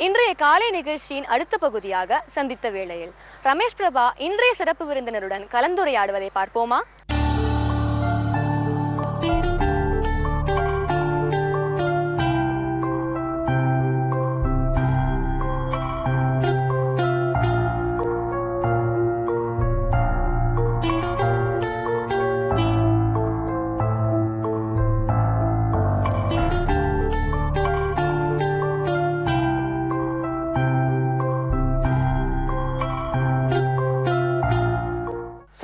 இன்றைய காலை நிகழ்ச்சியின் அடுத்த பகுதியாக சந்தித்த வேளையில் ரமேஷ் பிரபா இன்றைய சிறப்பு விருந்தினருடன் கலந்துரையாடுவதை பார்ப்போமா?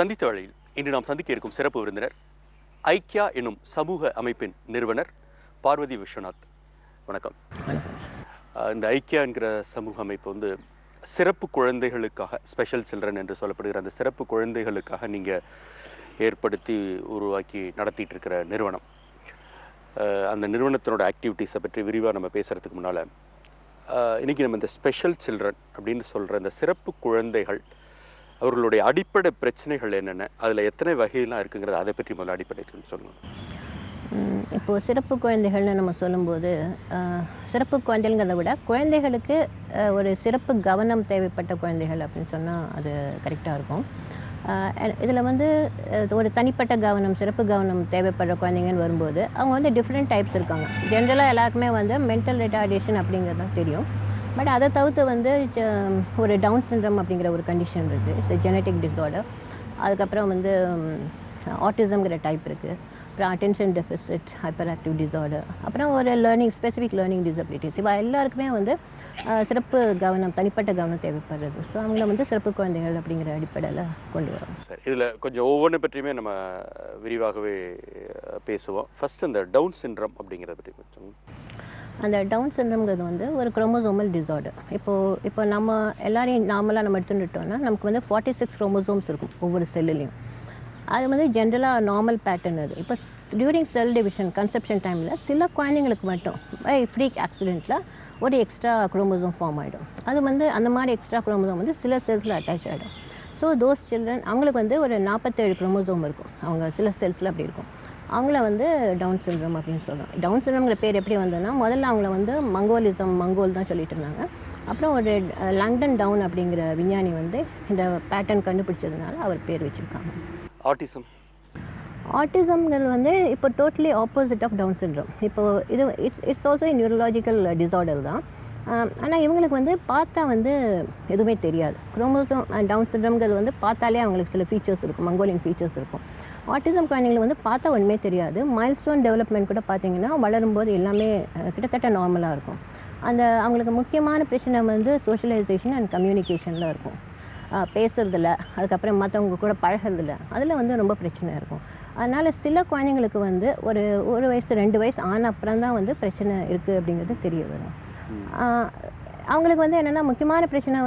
சந்தித்த வேளையில் இன்று நாம் சந்திக்க இருக்கும் சிறப்பு விருந்தினர் ஐக்கியா எனும் சமூக அமைப்பின் நிறுவனர் பார்வதி விஸ்வநாத். வணக்கம். இந்த ஐக்கியா என்கிற சமூக அமைப்பு சிறப்பு குழந்தைகளுக்காக, ஸ்பெஷல் சில்ட்ரன் என்று சொல்லப்படுகிற அந்த சிறப்பு குழந்தைகளுக்காக நீங்கள் ஏற்படுத்தி உருவாக்கி நடத்திட்டு இருக்கிற நிறுவனம். அந்த நிறுவனத்தினோட ஆக்டிவிட்டீஸை பற்றி விரிவாக நம்ம பேசுகிறதுக்கு முன்னால் இன்றைக்கி நம்ம இந்த ஸ்பெஷல் சில்ட்ரன் அப்படின்னு சொல்கிற இந்த சிறப்பு குழந்தைகள் அவர்களுடைய அடிப்படை பிரச்சனைகள் என்னென்ன, அதில் எத்தனை வகையெல்லாம் இருக்குங்கிறது அதை பற்றி முதல்ல அடிப்படை சொல்லணும். இப்போது சிறப்பு குழந்தைகள்னு நம்ம சொல்லும்போது சிறப்பு குழந்தைங்கிறத விட குழந்தைகளுக்கு ஒரு சிறப்பு கவனம் தேவைப்பட்ட குழந்தைகள் அப்படின்னு சொன்னால் அது கரெக்டாக இருக்கும். இதில் ஒரு தனிப்பட்ட கவனம், சிறப்பு கவனம் தேவைப்படுற குழந்தைங்கன்னு வரும்போது அவங்க டிஃப்ரெண்ட் டைப்ஸ் இருக்காங்க. ஜென்ரலாக எல்லாருக்குமே மென்டல் ரிட்டார்டேஷன் அப்படிங்கிறது தான் தெரியும். பட் அதை தவிர்த்து ஒரு டவுன் சிண்ட்ரம் அப்படிங்கிற ஒரு கண்டிஷன் இருக்குது. It's genetic disorder. அதுக்கப்புறம் ஆட்டிசம்ங்கிற டைப் இருக்குது. அப்புறம் attention deficit hyper active disorder, அப்புறம் ஒரு ஸ்பெசிஃபிக் லேர்னிங் டிசபிலிட்டிஸ். இவ எல்லாருக்குமே சிறப்பு கவனம், தனிப்பட்ட கவனம் தேவைப்படுறது. ஸோ அவங்கள சிறப்பு குழந்தைகள் அப்படிங்கிற அடிப்படையில் கொண்டு வரோம். சரி, இதில் கொஞ்சம் ஒவ்வொன்று பற்றியுமே நம்ம விரிவாகவே பேசுவோம். ஃபர்ஸ்ட் இந்த டவுன் சிண்ட்ரம் அப்படிங்கிறத பற்றி கொஞ்சம். அந்த டவுன் சிண்ட்ரம்ங்கிறது ஒரு குரோமோசோமல் டிஸார்டர். இப்போ நம்ம எல்லாரையும் நார்மலாக எடுத்துட்டோம்னா நமக்கு 46 குரோமோசோம்ஸ் இருக்கும் ஒவ்வொரு செல்லுலேயும். அது ஜென்ரலாக நார்மல் பேட்டர்ன். அது இப்போ டியூரிங் செல் டிவிஷன் கன்செப்ஷன் டைமில் சில குழந்தைங்களுக்கு மட்டும் ஃப்ரீக் ஆக்சிடெண்ட்டில் ஒரு எக்ஸ்ட்ரா குரோமோசோம் ஃபார்ம் ஆகிடும். அது அந்த மாதிரி எக்ஸ்ட்ரா குரோமோசோம் சில செல்ஸில் அட்டாச் ஆகிடும். ஸோ தோஸ் சில்ட்ரன் அவங்களுக்கு ஒரு 47 குரோமோசோம் இருக்கும். அவங்க சில செல்ஸில் அப்படி இருக்கும். அவங்கள டவுன் சிண்ட்ரம் அப்படின்னு சொல்கிறோம். டவுன் சிண்ட்ரம்ங்கிற பேர் எப்படி வந்ததுன்னா, முதல்ல அவங்கள மங்கோல் தான் சொல்லிட்டு இருந்தாங்க. அப்புறம் ஒரு லண்டன் டவுன் அப்படிங்கிற விஞ்ஞானி இந்த பேட்டர்ன் கண்டுபிடிச்சதுனால அவர் பேர் வச்சுருக்காங்க. ஆட்டிசம்ங்கிறது இப்போ totally opposite of down syndrome. இப்போது இது இட்ஸ் ஆல்சோ நியூரலாஜிக்கல் டிஸார்டர் தான். ஆனால் இவங்களுக்கு பார்த்தா எதுவுமே தெரியாது. குரோமோசோம் டவுன் சிண்ட்ரம்ங்கிறது பார்த்தாலே அவங்களுக்கு சில ஃபீச்சர்ஸ் இருக்கும், மங்கோலியன் ஃபீச்சர்ஸ் இருக்கும். ஆட்டிசம் குழந்தைங்களுக்கு பார்த்தா ஒன்றுமே தெரியாது. மைல்ஸ்டோன் டெவலப்மெண்ட் கூட பார்த்தீங்கன்னா வளரும்போது எல்லாமே கிட்டத்தட்ட நார்மலாக இருக்கும். அவங்களுக்கு முக்கியமான பிரச்சனை சோஷியலைசேஷன் அண்ட் கம்யூனிகேஷனில் இருக்கும். பேசுறதில்ல, அதுக்கப்புறம் மற்றவங்க கூட பழகிறதில்ல, அதில் ரொம்ப பிரச்சனை இருக்கும். அதனால் சில குழந்தைங்களுக்கு ஒரு வயசு 2 வயசு ஆன அப்புறம் தான் பிரச்சனை இருக்குது அப்படிங்கிறது தெரிய வரும். அவங்களுக்கு என்னென்னா முக்கியமான பிரச்சனை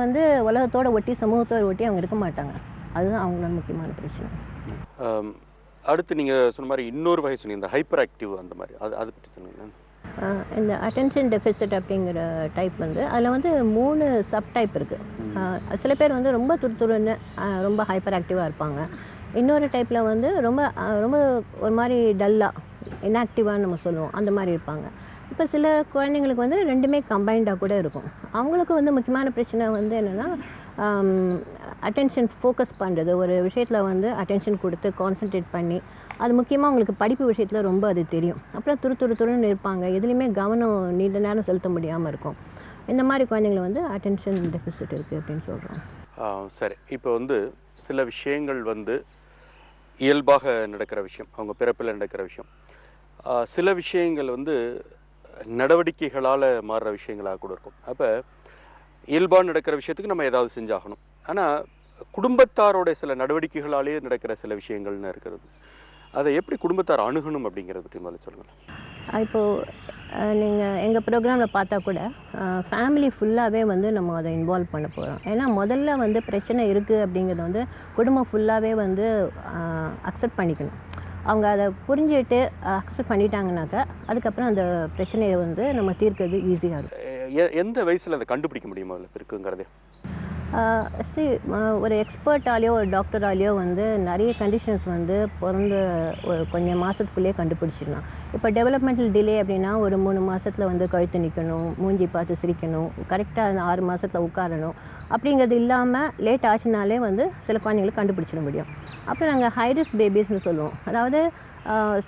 உலகத்தோடு ஒட்டி, சமூகத்தோடு ஒட்டி அவங்க இருக்க மாட்டாங்க. அதுதான் அவங்களோட முக்கியமான பிரச்சனை. அடுத்து நீங்கள் சொன்ன மாதிரி இன்னொரு வகை சொன்னீங்க, இந்த ஹைப்பர் ஆக்டிவ், அந்த மாதிரி அதை பற்றி சொன்னீங்க. இந்த அட்டென்ஷன் டெஃபிசிட் அப்படிங்கிற டைப் அதில் 3 சப் டைப் இருக்குது. சில பேர் ரொம்ப துருத்துருன்னு ரொம்ப ஹைப்பர் ஆக்டிவாக இருப்பாங்க. இன்னொரு டைப்பில் ரொம்ப ரொம்ப ஒரு மாதிரி டல்லாக இன்ஆக்டிவான்னு நம்ம சொல்லுவோம், அந்த மாதிரி இருப்பாங்க. இப்போ சில குழந்தைங்களுக்கு ரெண்டுமே கம்பைண்டாக கூட இருக்கும். அவங்களுக்கு முக்கியமான பிரச்சனை என்னென்னா அட்டென்ஷன் ஃபோக்கஸ் பண்ணுறது. ஒரு விஷயத்தில் அட்டென்ஷன் கொடுத்து கான்சன்ட்ரேட் பண்ணி, அது முக்கியமாக அவங்களுக்கு படிப்பு விஷயத்தில் ரொம்ப அது தெரியும். அப்புறம் துருன்னு இருப்பாங்க, எதுலேயுமே கவனம் நீண்ட நேரம் செலுத்த முடியாமல் இருக்கும். இந்த மாதிரி குழந்தைங்களை அட்டென்ஷன் டெஃபிசிட் இருக்குது அப்படின்னு சொல்கிறோம். சரி, இப்போ சில விஷயங்கள் இயல்பாக நடக்கிற விஷயம், அவங்க பிறப்பில் நடக்கிற விஷயம். சில விஷயங்கள் நடவடிக்கைகளால் மாறுற விஷயங்களாக கூட இருக்கும். அப்போ இயல்பாக நடக்கிற விஷயத்துக்கு நம்ம ஏதாவது செஞ்சாகணும். ஆனால் குடும்பத்தாரோட சில நடவடிக்கைகளாலே நடக்கிற சில விஷயங்கள்னு இருக்கிறது. அதை எப்படி குடும்பத்தார் அணுகணும் அப்படிங்கிறத பற்றி முதல்ல சொல்லுங்கள். இப்போது நீங்கள் எங்கள் ப்ரோக்ராமில் பார்த்தா கூட ஃபேமிலி ஃபுல்லாகவே நம்ம அதை இன்வால்வ் பண்ண போகிறோம். ஏன்னா முதல்ல பிரச்சனை இருக்குது அப்படிங்கிறத குடும்பம் ஃபுல்லாகவே அக்செப்ட் பண்ணிக்கணும். அவங்க அதை புரிஞ்சுட்டு அக்செப்ட் பண்ணிட்டாங்கனாக்கா அதுக்கப்புறம் அந்த பிரச்சனையை நம்ம தீர்க்கிறது ஈஸியாக இருக்கும். எந்த வயசில் அதை கண்டுபிடிக்க முடியுமா இருக்குங்கிறதே? ஒரு எக்ஸ்பர்ட்டாலேயோ ஒரு டாக்டராலேயோ வந்து நிறைய கண்டிஷன்ஸ் வந்து பிறந்த ஒரு கொஞ்சம் மாதத்துக்குள்ளேயே கண்டுபிடிச்சிடலாம். இப்போ டெவலப்மெண்டல் டிலே அப்படின்னா ஒரு 3 மாதத்தில் வந்து கழுத்து நிற்கணும், மூஞ்சி பார்த்து சிரிக்கணும், கரெக்டாக அந்த 6 மாதத்தில் உட்காரணும் அப்படிங்கிறது இல்லாமல் லேட் ஆச்சுனாலே வந்து சில குழந்தைங்களுக்கு கண்டுபிடிச்சிட முடியும். அப்புறம் நாங்கள் ஹைரிஸ்க் பேபிஸ்ன்னு சொல்லுவோம். அதாவது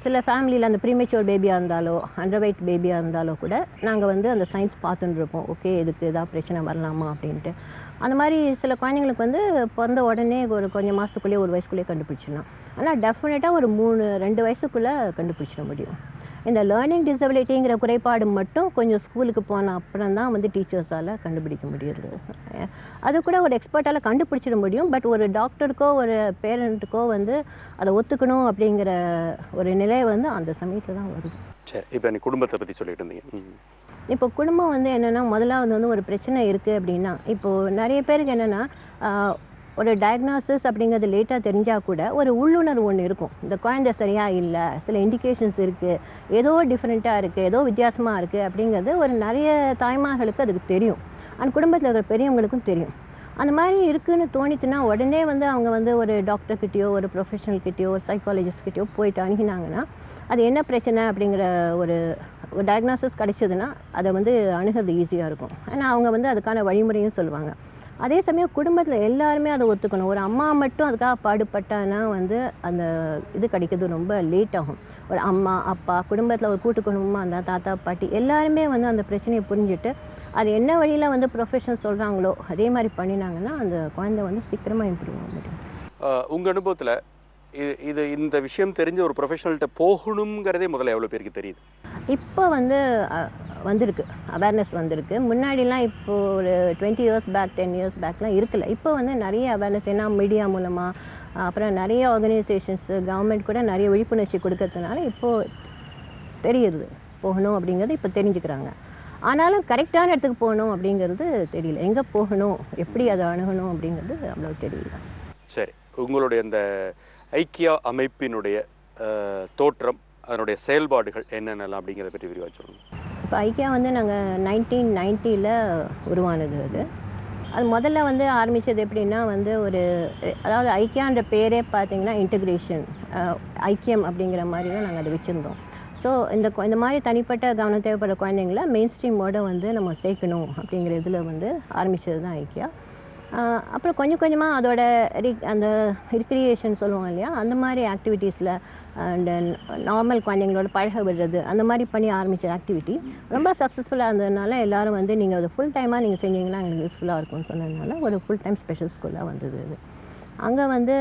சில ஃபேமிலியில் அந்த ப்ரீமெச்சூர் பேபியாக இருந்தாலோ அண்டர் வெயிட் பேபியாக இருந்தாலோ கூட நாங்கள் வந்து அந்த சயின்ஸ் பார்த்துட்டு இருப்போம். ஓகே, இதுக்கு ஏதாவது பிரச்சனை வரலாமா அப்படின்ட்டு. அந்த மாதிரி சில குழந்தைங்களுக்கு வந்து பிறந்த உடனே ஒரு கொஞ்சம் மாதத்துக்குள்ளேயே ஒரு வயசுக்குள்ளேயே கண்டுபிடிச்சிடலாம். ஆனால் டெஃபினட்டாக ஒரு 2 வயசுக்குள்ளே கண்டுபிடிச்சிட முடியும். இந்த லேர்னிங் டிசபிலிட்டிங்கிற குறைபாடு மட்டும் கொஞ்சம் ஸ்கூலுக்கு போன அப்புறம் தான் வந்து டீச்சர்ஸால் கண்டுபிடிக்க முடியுது. அது கூட ஒரு எக்ஸ்பர்ட்டால் கண்டுபிடிச்சிட முடியும். பட் ஒரு டாக்டருக்கோ ஒரு பேரண்ட்டுக்கோ வந்து அதை ஒத்துக்கணும் அப்படிங்கிற ஒரு நிலை வந்து அந்த சமயத்தில் தான் வருது. சரி, இப்போ நீ குடும்பத்தை பற்றி சொல்லிட்டு இருந்தீங்க. இப்போ குடும்பம் வந்து என்னென்னா, முதலாவது வந்து ஒரு பிரச்சனை இருக்குது அப்படின்னா, இப்போது நிறைய பேருக்கு என்னென்னா ஒரு டயக்னாசிஸ் அப்படிங்கிறது லேட்டாக தெரிஞ்சால் கூட ஒரு உள்ளுணர்வு ஒன்று இருக்கும். இந்த குழந்தை சரியாக இல்லை, சில இண்டிகேஷன்ஸ் இருக்குது, ஏதோ டிஃப்ரெண்ட்டாக இருக்குது, ஏதோ வித்தியாசமாக இருக்குது அப்படிங்கிறது ஒரு நிறைய தாய்மார்களுக்கு அதுக்கு தெரியும். அந்த குடும்பத்தில் இருக்கிற பெரியவங்களுக்கும் தெரியும். அந்த மாதிரி இருக்குதுன்னு தோணிச்சுன்னா உடனே வந்து அவங்க வந்து ஒரு டாக்டர்கிட்டயோ ஒரு ப்ரொஃபஷனல்கிட்டயோ ஒரு சைக்காலஜிஸ்ட்கிட்டயோ போயிட்டு அணுகினாங்கன்னா அது என்ன பிரச்சனை அப்படிங்கிற ஒரு டயக்னாசிஸ் கிடைச்சதுன்னா அதை வந்து அணுகிறது ஈஸியாக இருக்கும். ஆனால் அவங்க வந்து அதுக்கான வழிமுறையும் சொல்லுவாங்க. அதே சமயம் குடும்பத்தில் எல்லாருமே அதை ஒத்துக்கணும். ஒரு அம்மா மட்டும் அதுக்காக பாடுபட்டானா வந்து அந்த இது கிடைக்கிறது ரொம்ப லேட் ஆகும். ஒரு அம்மா அப்பா குடும்பத்தில் ஒரு கூட்டு குடும்பமாக இருந்தால் தாத்தா பாட்டி எல்லாருமே வந்து அந்த பிரச்சனையை புரிஞ்சுட்டு அது என்ன வழியில் வந்து ப்ரொஃபஷனல் சொல்கிறாங்களோ அதே மாதிரி பண்ணினாங்கன்னா அந்த குழந்தை வந்து சீக்கிரமாக இம்ப்ரூவ் ஆக முடியும். உங்கள் அனுபவத்தில் இந்த விஷயம் தெரிஞ்ச ஒரு ப்ரொஃபஷனல்கிட்ட போகணுங்கிறதே முதல்ல எவ்வளோ பேருக்கு தெரியுது? இப்போ வந்து வந்திருக்கு, அவேர்னஸ் வந்திருக்கு. முன்னாடிலாம் இப்போது ஒரு 20 இயர்ஸ் பேக் 10 இயர்ஸ் பேக்லாம் இருக்கல. இப்போ வந்து நிறைய அவேர்னஸ், ஏன்னா மீடியா மூலமாக அப்புறம் நிறைய ஆர்கனைசேஷன்ஸு கவர்மெண்ட் கூட நிறைய விழிப்புணர்ச்சி கொடுக்கறதுனால இப்போது தெரியுது போகணும் அப்படிங்கிறது இப்போ தெரிஞ்சுக்கிறாங்க. ஆனாலும் கரெக்டான இடத்துக்கு போகணும் அப்படிங்கிறது தெரியல. எங்கே போகணும், எப்படி அதை அணுகணும் அப்படிங்கிறது அவ்வளோ தெரியல. சரி, உங்களுடைய அந்த ஐக்கியா அமைப்பினுடைய தோற்றம், அதனுடைய செயல்பாடுகள் என்னென்னலாம் அப்படிங்கிறத பற்றி விரிவாக சொல்லுங்கள். இப்போ ஐக்கியா வந்து நாங்கள் 1990 உருவானது. அது முதல்ல வந்து ஆரம்பித்தது எப்படின்னா வந்து அதாவது ஐக்கியான்ற பேரே பார்த்தீங்கன்னா இன்டகிரேஷன், ஐக்கியம் அப்படிங்கிற மாதிரி தான் நாங்கள் அதை வச்சுருந்தோம். ஸோ இந்த மாதிரி தனிப்பட்ட கவனம் தேவைப்படுற குழந்தைங்கள மெயின் ஸ்ட்ரீமோட வந்து நம்ம சேர்க்கணும் அப்படிங்கிற இதில் வந்து ஆரம்பித்தது தான் ஐக்கியா. அப்புறம் கொஞ்சம் கொஞ்சமாக அதோட அந்த ரிக்ரியேஷன் சொல்லுவோம் இல்லையா, அந்த மாதிரி ஆக்டிவிட்டீஸில் அண்ட் நார்மல் குழந்தைங்களோட பழக விடுறது அந்த மாதிரி பண்ணி ஆரம்பித்த ஆக்டிவிட்டி ரொம்ப சக்ஸஸ்ஃபுல்லாக இருந்ததுனால எல்லோரும் வந்து நீங்கள் அது ஃபுல் டைமாக நீங்கள் செஞ்சீங்கன்னா எங்களுக்கு யூஸ்ஃபுல்லாக இருக்கும்னு சொன்னதுனால ஒரு ஃபுல் டைம் ஸ்பெஷல் ஸ்கூலாக வந்தது. அங்கே வந்து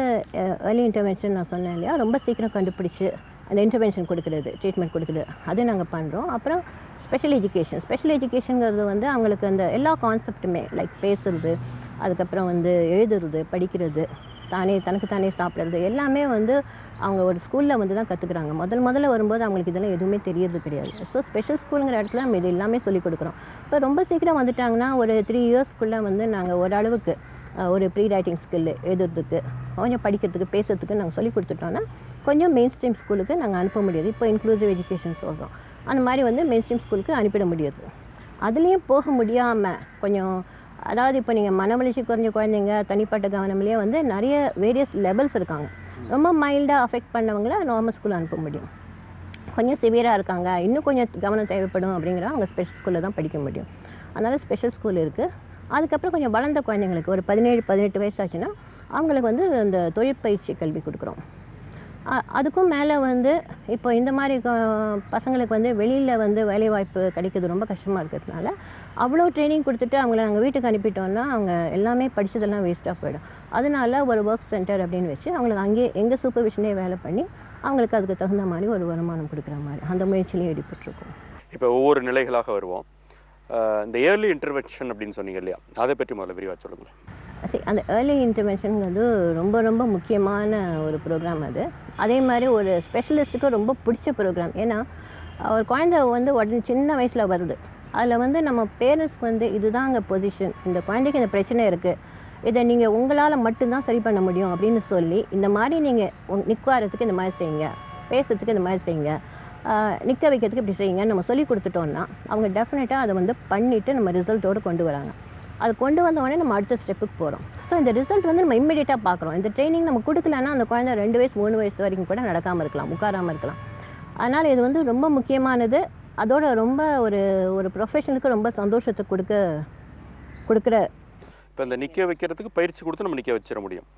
ஏர்லி இன்டர்வென்ஷன் நான் சொன்னேன் இல்லையா, ரொம்ப சீக்கிரம் கண்டுபிடிச்சி அந்த இன்டர்வென்ஷன் கொடுக்குறது, ட்ரீட்மெண்ட் கொடுக்குறது, அது நாங்கள் பண்ணுறோம். அப்புறம் ஸ்பெஷல் எஜுகேஷனுங்கிறது வந்து அவங்களுக்கு அந்த எல்லா கான்செப்ட்டுமே லைக் பேசுறது, அதுக்கப்புறம் வந்து எழுதுறது, படிக்கிறது, தனக்கு தானே சாப்பிட்றது எல்லாமே வந்து அவங்க ஒரு ஸ்கூலில் வந்து தான் கற்றுக்குறாங்க. முதல்ல வரும்போது அவங்களுக்கு இதெல்லாம் எதுவுமே தெரியறது கிடையாது. ஸோ ஸ்பெஷல் ஸ்கூலுங்கிற இடத்துல நம்ம இது எல்லாமே சொல்லிக் கொடுக்குறோம். இப்போ ரொம்ப சீக்கிரம் வந்துட்டாங்கன்னா ஒரு 3 இயர்ஸ்க்குள்ளே வந்து நாங்கள் ஓரளவுக்கு ஒரு ப்ரீ ரைட்டிங் ஸ்கில், எழுதுறதுக்கு, கொஞ்சம் படிக்கிறதுக்கு, பேசுறதுக்கு நாங்கள் சொல்லி கொடுத்துட்டோன்னா கொஞ்சம் மெயின் ஸ்ட்ரீம் ஸ்கூலுக்கு நாங்கள் அனுப்ப முடியாது. இப்போ இன்க்ளூசிவ் எஜுகேஷன் சொல்கிறோம், அந்த மாதிரி வந்து மெயின் ஸ்ட்ரீம் ஸ்கூலுக்கு அனுப்பிட முடியாது. அதுலேயும் போக முடியாமல் கொஞ்சம், அதாவது இப்போ நீங்கள் மனவளர்ச்சி குறைஞ்ச குழந்தைங்க தனிப்பட்ட கவனம்லேயே வந்து நிறைய வேரியஸ் லெவல்ஸ் இருக்காங்க. ரொம்ப மைல்டாக அஃபெக்ட் பண்ணவங்கள நார்மல் ஸ்கூலில் அனுப்ப முடியும். கொஞ்சம் சிவியராக இருக்காங்க, இன்னும் கொஞ்சம் கவனம் தேவைப்படும் அப்படிங்கிற அவங்க ஸ்பெஷல் ஸ்கூலில் தான் படிக்க முடியும். அதனால் ஸ்பெஷல் ஸ்கூல் இருக்குது. அதுக்கப்புறம் கொஞ்சம் வளர்ந்த குழந்தைங்களுக்கு ஒரு 17-18 வயசு ஆச்சுன்னா அவங்களுக்கு வந்து அந்த தொழிற்பயிற்சி கல்வி கொடுக்குறோம். அதுக்கும் மேலே வந்து இப்போ இந்த மாதிரி பசங்களுக்கு வந்து வெளியில் வந்து வேலைவாய்ப்பு கிடைக்கிறது ரொம்ப கஷ்டமாக இருக்கிறதுனால அவ்வளோ ட்ரைனிங் கொடுத்துட்டு அவங்கள நாங்கள் வீட்டுக்கு அனுப்பிட்டோம்னா அவங்க எல்லாமே படித்ததெல்லாம் வேஸ்ட்டாக போயிடும். அதனால ஒரு ஒர்க் சென்டர் அப்படின்னு வச்சு அவங்களுக்கு அங்கேயே எங்கள் சூப்பர்விஷனே வேலை பண்ணி அவங்களுக்கு அதுக்கு தகுந்த மாதிரி ஒரு வருமானம் கொடுக்குற மாதிரி அந்த முயற்சியிலையும் ஈடுபட்டிருக்கோம். இப்போ ஒவ்வொரு நிலைகளாக வருவோம். இந்த ஏர்லி இன்டர்வென்ஷன் அப்படின்னு சொன்னீங்க இல்லையா, அதை பற்றி முதல்ல விரிவாக சொல்லுங்களேன். அந்த ஏர்லி இன்டர்வென்ஷனுங்கிறது ரொம்ப ரொம்ப முக்கியமான ஒரு ப்ரோக்ராம். அதே மாதிரி ஒரு ஸ்பெஷலிஸ்ட்டுக்கு ரொம்ப பிடிச்ச ப்ரோக்ராம். ஏன்னா ஒரு குழந்தை வந்து உடனே சின்ன வயசில் வருது, அதில் வந்து நம்ம பேரண்ட்ஸ்க்கு வந்து இதுதான் அங்கே பொசிஷன், இந்த குழந்தைக்கு இந்த பிரச்சனை இருக்குது, இதை நீங்கள் உங்களால் மட்டும்தான் சரி பண்ண முடியும் அப்படின்னு சொல்லி இந்த மாதிரி நீங்கள் நிற்காரத்துக்கு இந்த மாதிரி செய்யுங்க, பேசுறதுக்கு இந்த மாதிரி செய்யுங்க, நிற்க வைக்கிறதுக்கு இப்படி செய்யுங்க நம்ம சொல்லி கொடுத்துட்டோன்னா அவங்க டெஃபினட்டாக அதை வந்து பண்ணிவிட்டு நம்ம ரிசல்ட்டோடு கொண்டு வராங்க. அது கொண்டு வந்த உடனே நம்ம அடுத்த ஸ்டெப்புக்கு போகிறோம். ஸோ இந்த ரிசல்ட் வந்து நம்ம இம்மிடியட்டாக பார்க்குறோம். இந்த ட்ரைனிங் நம்ம கொடுக்கலன்னா அந்த குழந்தை 2 வயசு 3 வயசு வரைக்கும் கூட நடக்காமல் இருக்கலாம், உட்காராமல் இருக்கலாம். அதனால் இது வந்து ரொம்ப முக்கியமானது. அதோட ரொம்ப ஒரு ஒரு ப்ரொஃபஷனுக்கு ரொம்ப சந்தோஷத்தை கொடுக்குற. இப்போ இந்த நிற்க வைக்கிறதுக்கு பயிற்சி கொடுத்து நம்ம நிற்க வச்சிட முடியும்.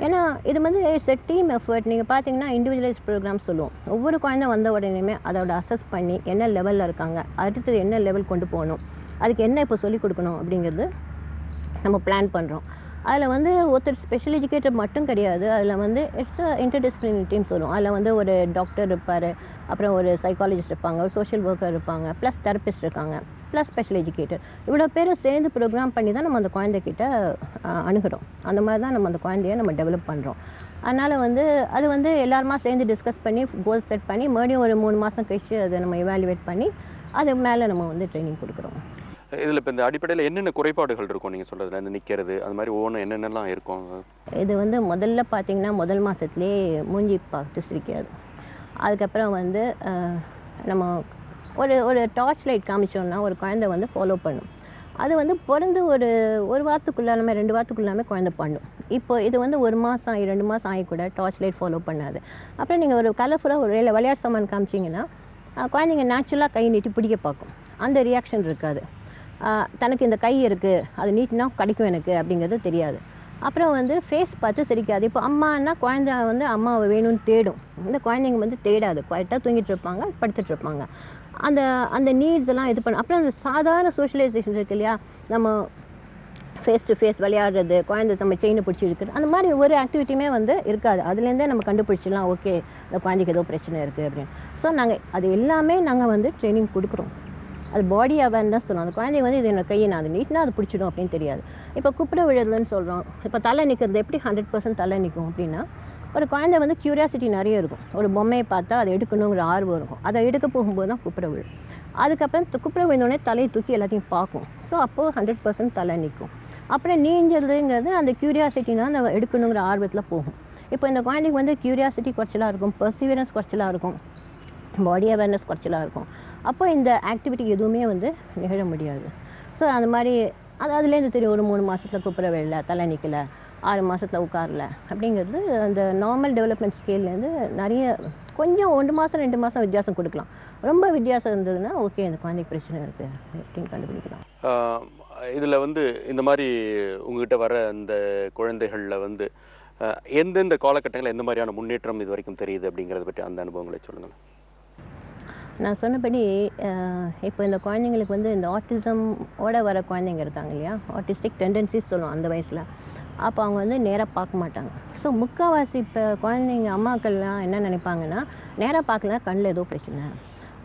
ஏன்னா இது வந்து இட்ஸ் எ டீம் எஃபர்ட். நீங்கள் பார்த்தீங்கன்னா இண்டிவிஜுவலைஸ் ப்ரோக்ராம் சொல்லுவோம். ஒவ்வொரு குழந்தை வந்த உடனேயுமே அதோட அசஸ் பண்ணி என்ன லெவலில் இருக்காங்க, அடுத்தது என்ன லெவல் கொண்டு போகணும், அதுக்கு என்ன இப்போ சொல்லிக் கொடுக்கணும் அப்படிங்கிறது நம்ம பிளான் பண்ணுறோம். அதில் வந்து ஒருத்தர் ஸ்பெஷல் எஜுகேட்டர் மட்டும் கிடையாது. அதில் வந்து இட்ஸ் இன்டர்டிசிப்ளினரி டீம் சொல்லுவோம். அதில் வந்து ஒரு டாக்டர் இருப்பார், அப்புறம் ஒரு சைக்காலஜிஸ்ட் இருப்பாங்க, ஒரு சோஷியல் ஒர்க்கர் இருப்பாங்க, ப்ளஸ் தெரபிஸ்ட் இருக்காங்க, ப்ளஸ் ஸ்பெஷல் எஜுகேட்டர். இவ்வளோ பேர் சேர்ந்து ப்ரோக்ராம் பண்ணி தான் நம்ம அந்த குழந்தைகிட்ட அணுகிறோம். அந்த மாதிரி தான் நம்ம அந்த குழந்தைய நம்ம டெவலப் பண்ணுறோம். அதனால் வந்து அது வந்து எல்லாருமா சேர்ந்து டிஸ்கஸ் பண்ணி கோல் செட் பண்ணி மறுபடியும் ஒரு 3 மாதம் கழிச்சு அதை நம்ம எவாலுவேட் பண்ணி அது மேலே நம்ம வந்து ட்ரைனிங் கொடுக்குறோம். இதில் இப்போ இந்த அடிப்படையில் என்னென்ன குறைபாடுகள் இருக்கும் நீங்கள் சொல்கிறதுல, இந்த நிற்கிறது அது மாதிரி ஒவ்வொன்றும் என்னென்னலாம் இருக்கும்? இது வந்து முதல்ல பார்த்தீங்கன்னா முதல் மாதத்துலேயே மூஞ்சி பார்த்து சிரிக்காது. அதுக்கப்புறம் வந்து நம்ம ஒரு டார்ச் லைட் காமிச்சோம்னா ஒரு குழந்தை வந்து ஃபாலோ பண்ணும். அது வந்து பிறந்து ஒரு வாரத்துக்குள்ளாமே 2 வாரத்துக்குள்ளாமே குழந்தை பண்ணும். இப்போ இது வந்து 1 மாதம் 2 மாதம் ஆகி கூட டார்ச் லைட் ஃபாலோ பண்ணாது. அப்புறம் நீங்கள் ஒரு கலர்ஃபுல்லாக ஒரு விளையாட்டு சாமான் காமிச்சிங்கன்னா குழந்தைங்க நேச்சுரலாக கை நீட்டி பிடிக்க பார்க்கும். அந்த ரியாக்ஷன் இருக்காது. தனக்கு இந்த கை இருக்குது, அது நீட்டினா கிடைக்கும் எனக்கு அப்படிங்கிறது தெரியாது. அப்புறம் வந்து ஃபேஸ் பார்த்து சிரிக்காது. இப்போ அம்மானா குழந்தை வந்து அம்மாவை வேணும்னு தேடும். இந்த குழந்தைங்க வந்து தேடாது, குவாய்ட்டாக தூங்கிட்டு இருப்பாங்க, படுத்துட்டு இருப்பாங்க. அந்த நீட்ஸ் எல்லாம் இது பண்ண. அப்புறம் அந்த சாதாரண சோஷியலைசேஷன் இருக்கு இல்லையா, நம்ம ஃபேஸ் டு ஃபேஸ் விளையாடுறது, குழந்தை நம்ம செயினை பிடிச்சி இருக்குது, அந்த மாதிரி ஒரு ஆக்டிவிட்டியுமே வந்து இருக்காது. அதுலேருந்தே நம்ம கண்டுபிடிச்சிடலாம், ஓகே இந்த குழந்தைக்கு ஏதோ பிரச்சனை இருக்குது அப்படின்னு. ஸோ நாங்கள் அது எல்லாமே நாங்கள் வந்து ட்ரைனிங் கொடுக்குறோம். அது பாடி அவேர்னஸ் சொல்லுவோம். அந்த குழந்தை வந்து இது என்ன கையை நான் அது நீட்டினா அது பிடிச்சிடும் அப்படின்னு தெரியாது. இப்போ குப்புற விழுதுன்னு சொல்கிறோம். இப்போ தலை நிற்கிறது எப்படி 100% தலை நிற்கும் அப்படின்னா, ஒரு குழந்தை வந்து க்யூரியாசிட்டி நிறைய இருக்கும். ஒரு பொம்மையை பார்த்தா அதை எடுக்கணுங்கிற ஆர்வம் இருக்கும். அதை எடுக்க போகும்போது தான் குப்புற விழும். அதுக்கப்புறம் குப்புற விழுந்தோடனே தலையை தூக்கி எல்லாத்தையும் பார்க்கும். ஸோ அப்போது 100% தலை நிற்கும். அப்புறம் நீஞ்சதுங்கிறது அந்த க்யூரியாசிட்டினா அந்த எடுக்கணுங்கிற ஆர்வத்தில் போகும். இப்போ இந்த குழந்தைக்கு வந்து க்யூரியாசிட்டி குறைச்சலாக இருக்கும், பர்சிவரன்ஸ் குறைச்சலாக இருக்கும், பாடி அவேர்னஸ் குறைச்சலாக இருக்கும். அப்போ இந்த ஆக்டிவிட்டி எதுவுமே வந்து நிகழ முடியாது. ஸோ அந்த மாதிரி அதுலேருந்து தெரியும், ஒரு 3 மாதத்தில் குப்புற விழல, தலை நிற்கலை, 6 மாதத்தில் உட்காரல அப்படிங்கிறது அந்த நார்மல் டெவலப்மெண்ட் ஸ்கேல்லேருந்து நிறைய கொஞ்சம் 1 மாதம் 2 மாதம் வித்தியாசம் கொடுக்கலாம். ரொம்ப வித்தியாசம் இருந்ததுன்னா ஓகே இந்த குழந்தைக்கு பிரச்சனை இருக்குது அப்படின்னு கண்டுபிடிக்கலாம். இதில் வந்து இந்த மாதிரி உங்ககிட்ட வர அந்த குழந்தைகளில் வந்து எந்தெந்த காலகட்டங்களில் எந்த மாதிரியான முன்னேற்றம் இது வரைக்கும் தெரியுது அப்படிங்கிறத பற்றி அந்த அனுபவங்களை சொல்லுங்கள். நான் சொன்னபடி இப்போ இந்த குழந்தைங்களுக்கு வந்து இந்த ஆட்டிசமோட வர குழந்தைங்க இருக்காங்க இல்லையா, ஆட்டிஸ்டிக் டெண்டன்சிஸ் சொல்லுவோம் அந்த வயசில். அப்போ அவங்க வந்து நேராக பார்க்க மாட்டாங்க. ஸோ முக்கால்வாசி இப்போ குழந்தைங்க அம்மாக்கள்லாம் என்ன நினைப்பாங்கன்னா, நேராக பார்க்கலன்னா கண்ணில் ஏதோ பிரச்சனை,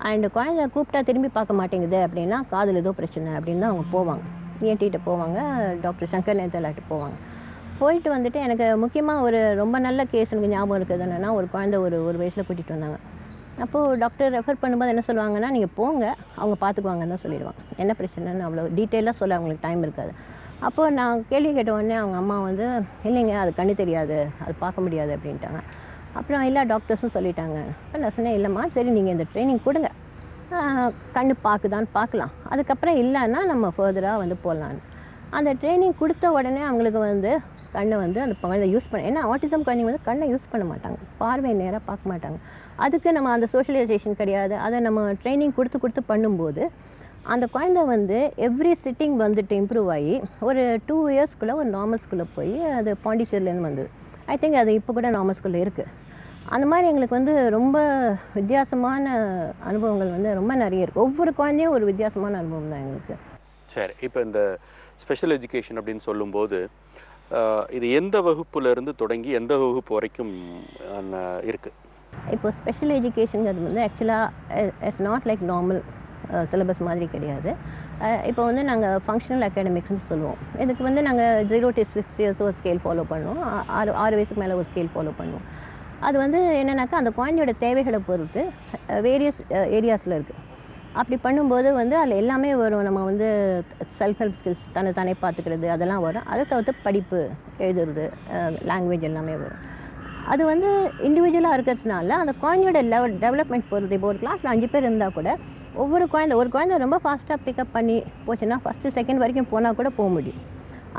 அண்ட் குழந்தை கூப்பிட்டா திரும்பி பார்க்க மாட்டேங்குது அப்படின்னா காதில் ஏதோ பிரச்சனை அப்படின்னு தான் அவங்க போவாங்க. ENT போவாங்க, டாக்டர் சங்கர் நேத்தலாட்டு போவாங்க. போயிட்டு வந்துட்டு எனக்கு முக்கியமாக ரொம்ப நல்ல கேஸ் எனக்கு ஞாபகம் இருக்குது. என்னென்னா ஒரு குழந்தை ஒரு வயசில் கூட்டிகிட்டு வந்தாங்க. அப்போது டாக்டர் ரெஃபர் பண்ணும்போது என்ன சொல்லுவாங்கன்னா, நீங்கள் போங்க அவங்க பார்த்துக்குவாங்கன்னு தான் சொல்லிடுவாங்க. என்ன பிரச்சனைன்னு அவ்வளோ டீட்டெயிலாக சொல்ல அவங்களுக்கு டைம் இருக்காது. அப்போது நான் கேள்வி கேட்ட உடனே அவங்க அம்மா வந்து இல்லைங்க அது கண்ணு தெரியாது, அது பார்க்க முடியாது அப்படின்ட்டாங்க. அப்புறம் எல்லா டாக்டர்ஸும் சொல்லிட்டாங்க. இப்போ நான் சொன்னேன், இல்லைம்மா சரி நீங்கள் இந்த ட்ரைனிங் கொடுங்க, கண்ணு பார்க்குதான்னு பார்க்கலாம், அதுக்கப்புறம் இல்லைன்னா நம்ம ஃபர்தராக வந்து போடலான்னு. அந்த ட்ரைனிங் கொடுத்த உடனே அவங்களுக்கு வந்து கண்ணை வந்து அந்த குழந்தை யூஸ் பண்ண, ஏன்னா ஆட்டிசம் குழந்தைங்க வந்து கண்ணை யூஸ் பண்ண மாட்டாங்க, பார்வை நேராக பார்க்க மாட்டாங்க. அதுக்கு நம்ம அந்த சோஷியலைசேஷன் கிடையாது. அதை நம்ம ட்ரைனிங் கொடுத்து பண்ணும்போது அந்த குழந்தை வந்து எவ்ரி சிட்டிங் வந்துட்டு இம்ப்ரூவ் ஆகி ஒரு 2 இயர்ஸ்க்குள்ளே ஒரு நார்மல் ஸ்கூலில் போய் அது பாண்டிச்சேரியிலேருந்து வந்தது. ஐ திங்க் அது இப்போ கூட நார்மல் ஸ்கூலில் இருக்குது. அந்த மாதிரி எங்களுக்கு வந்து ரொம்ப வித்தியாசமான அனுபவங்கள் வந்து ரொம்ப நிறைய இருக்குது. ஒவ்வொரு குழந்தையும் ஒரு வித்தியாசமான அனுபவம் தான் எங்களுக்கு. சரி, இப்போ இந்த ஸ்பெஷல் எஜுகேஷன் அப்படின்னு சொல்லும்போது இது எந்த வகுப்புலேருந்து தொடங்கி எந்த வகுப்பு வரைக்கும் இருக்குது? இப்போ ஸ்பெஷல் எஜுகேஷனுங்கிறது வந்து ஆக்சுவலாக it's not like normal syllabus மாதிரி கிடையாது. இப்போ வந்து நாங்கள் ஃபங்க்ஷனல் அகாடமிக்ஸ்னு சொல்லுவோம். இதுக்கு வந்து நாங்கள் 0 to 6 இயர்ஸ் ஒரு ஸ்கேல் ஃபாலோ பண்ணுவோம், 6 வயசுக்கு மேலே ஒரு ஸ்கேல் ஃபாலோ பண்ணுவோம். அது வந்து என்னென்னாக்கா அந்த குழந்தையோட தேவைகளை பொறுத்து வேரியஸ் ஏரியாஸில் இருக்குது. அப்படி பண்ணும்போது வந்து அதில் எல்லாமே வரும். நம்ம வந்து செல்ஃப் ஹெல்ப் ஸ்கில்ஸ், தானே பார்த்துக்கிறது அதெல்லாம் வரும். அதை தவிர்த்து படிப்பு, எழுதுறது, லாங்குவேஜ் எல்லாமே வரும். அது வந்து இண்டிவிஜுவலாக இருக்கிறதுனால அந்த குழந்தையோட டெவலப்மெண்ட் பொறுத்து. இப்போ ஒரு கிளாஸில் 5 பேர் இருந்தால் கூட ஒவ்வொரு ஒரு குழந்தை ரொம்ப ஃபாஸ்ட்டாக பிக்கப் பண்ணி போச்சுன்னா ஃபஸ்ட்டு செகண்ட் வரைக்கும் போனால் கூட போக முடியும்.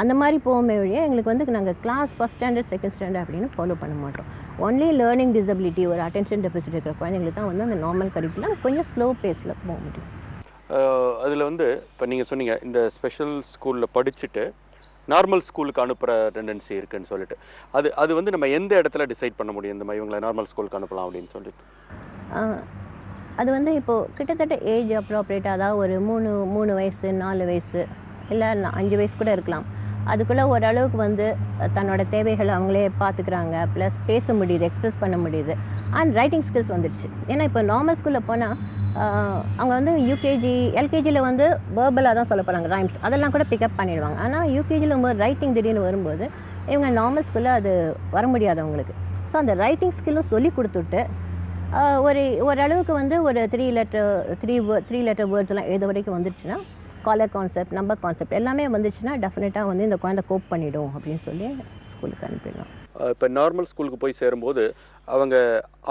அந்த மாதிரி போகுமே வழியே எங்களுக்கு வந்து நாங்கள் class first standard second standard அப்படின்னு ஃபாலோ பண்ண மாட்டோம். ஒன்லி லேர்னிங் டிசபிலிட்டி, ஒரு அட்டென்ஷன் டெபிசிட் இருக்கிற குழந்தைங்களுக்கு தான் வந்து அந்த நார்மல் கரிக்குலம் கொஞ்சம் ஸ்லோ பேஸில் போக முடியும். அதில் வந்து இப்போ நீங்கள் சொன்னீங்க இந்த ஸ்பெஷல் ஸ்கூலில் படிச்சுட்டு நார்மல் ஸ்கூலுக்கு அனுப்புகிற டெண்டன்சி இருக்குன்னு சொல்லிட்டு, அது வந்து நம்ம எந்த இடத்துல டிசைட் பண்ண முடியும் இந்த மாதிரி இவங்களை நார்மல் ஸ்கூலுக்கு அனுப்பலாம் அப்படின்னு சொல்லிட்டு? அது வந்து இப்போது கிட்டத்தட்ட ஏஜ் அப்ராப்ரியேட்டாக, அதாவது ஒரு 3 வயசு 4 வயசு இல்லை 5 வயசு கூட இருக்கலாம். அதுக்குள்ளே ஓரளவுக்கு வந்து தன்னோட தேவைகளை அவங்களே பார்த்துக்கிறாங்க, ப்ளஸ் பேச முடியுது, எக்ஸ்ப்ரெஸ் பண்ண முடியுது, அண்ட் ரைட்டிங் ஸ்கில்ஸ் வந்துடுச்சு. ஏன்னா இப்போ நார்மல் ஸ்கூலில் போனால் அவங்க வந்து யூகேஜி எல்கேஜியில் வந்து வேர்பலாக தான் சொல்ல போகிறாங்க, ரைம்ஸ் அதெல்லாம் கூட பிக்கப் பண்ணிடுவாங்க. ஆனால் யூகேஜியில் வரும்போது ரைட்டிங் திடீர்னு வரும்போது இவங்க நார்மல் ஸ்கூலில் அது வர முடியாது அவங்களுக்கு. ஸோ அந்த ரைட்டிங் ஸ்கில்லும் சொல்லி கொடுத்துட்டு ஓரளவுக்கு வந்து ஒரு 3 லெட்டர் வேர்ட்ஸ் எல்லாம் எழுத வரைக்கும் வந்துடுச்சுன்னா, காலர் கான்செப்ட், நம்பர் கான்செப்ட் எல்லாமே வந்துச்சுன்னா டெஃபினட்டாக வந்து இந்த குழந்தை கோப் பண்ணிடும் அப்படின்னு சொல்லி ஸ்கூலுக்கு அனுப்பிடலாம். இப்போ நார்மல் ஸ்கூலுக்கு போய் சேரும்போது அவங்க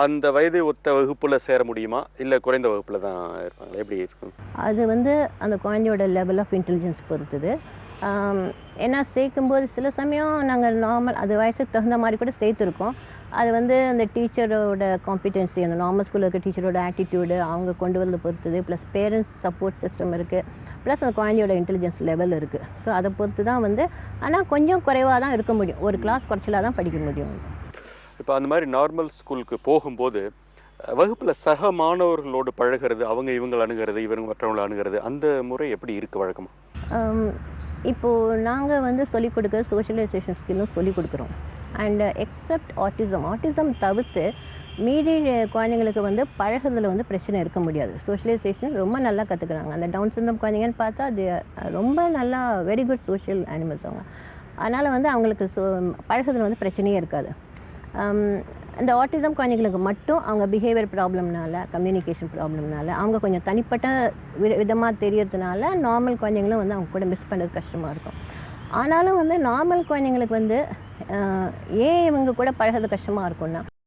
அந்த வயதை ஒத்த வகுப்பில் சேர முடியுமா, இல்லை குறைந்த வகுப்பில் தான் இருப்பாங்க, எப்படி இருக்கும்? அது வந்து அந்த குழந்தையோட லெவல் ஆஃப் இன்டெலிஜென்ஸ் பொறுத்துது. ஏன்னா சேர்க்கும்போது சில சமயம் நாங்கள் நார்மல் அது வயசுக்கு தகுந்த மாதிரி கூட சேர்த்துருக்கோம். அது வந்து அந்த டீச்சரோட காம்பிடென்சி, அந்த நார்மல் ஸ்கூலில் இருக்க டீச்சரோட ஆட்டிடியூடு அவங்க கொண்டு வரதை பொறுத்தது, ப்ளஸ் பேரண்ட்ஸ் சப்போர்ட் சிஸ்டம் இருக்குது, ப்ளஸ் அந்த குழந்தையோட இன்டெலிஜென்ஸ் லெவல் இருக்குது. ஸோ அதை பொறுத்து தான் வந்து, ஆனால் கொஞ்சம் குறைவாக தான் இருக்க முடியும், ஒரு கிளாஸ் குறைச்சலாக தான் படிக்க முடியும். இப்போ அந்த மாதிரி நார்மல் ஸ்கூலுக்கு போகும்போது வகுப்பில் சக மாணவர்களோடு பழகிறது, அவங்க இவங்களை அணுகிறது, இவங்க மற்றவங்களை அணுகிறது, அந்த முறை எப்படி இருக்குது வழக்கமாக? இப்போது நாங்கள் வந்து சொல்லிக் கொடுக்குற சோஷியலைசேஷன் ஸ்கில்லும் சொல்லிக் கொடுக்குறோம். அண்ட் எக்ஸப்ட் ஆட்டிசம் தவிர்த்து மீதி குழந்தைங்களுக்கு வந்து பழகிறதுல வந்து பிரச்சனை இருக்க முடியாது. சோஷியலைசேஷன் ரொம்ப நல்லா கற்றுக்குறாங்க. அந்த டவுன் சிண்ட்ரோம் குழந்தைங்கன்னு பார்த்தா அது ரொம்ப நல்லா வெரி குட் சோஷியல் அனிமல்ஸ் அவங்க. அதனால் வந்து அவங்களுக்கு பழகிறதுல வந்து பிரச்சனையே இருக்காது. இந்த ஆட்டிசம் குழந்தைங்களுக்கு மட்டும் அவங்க பிஹேவியர் ப்ராப்ளம்னால, கம்யூனிகேஷன் ப்ராப்ளம்னால அவங்க கொஞ்சம் தனிப்பட்ட விதமாக தெரியறதுனால நார்மல் குழந்தைங்களும் வந்து அவங்க கூட மிஸ் பண்ணுறது கஷ்டமாக இருக்கும். ஆனாலும் வந்து நார்மல் குழந்தைங்களுக்கு வந்து ஏன் இவங்க கூட பழகிறது கஷ்டமாக இருக்கும்னா,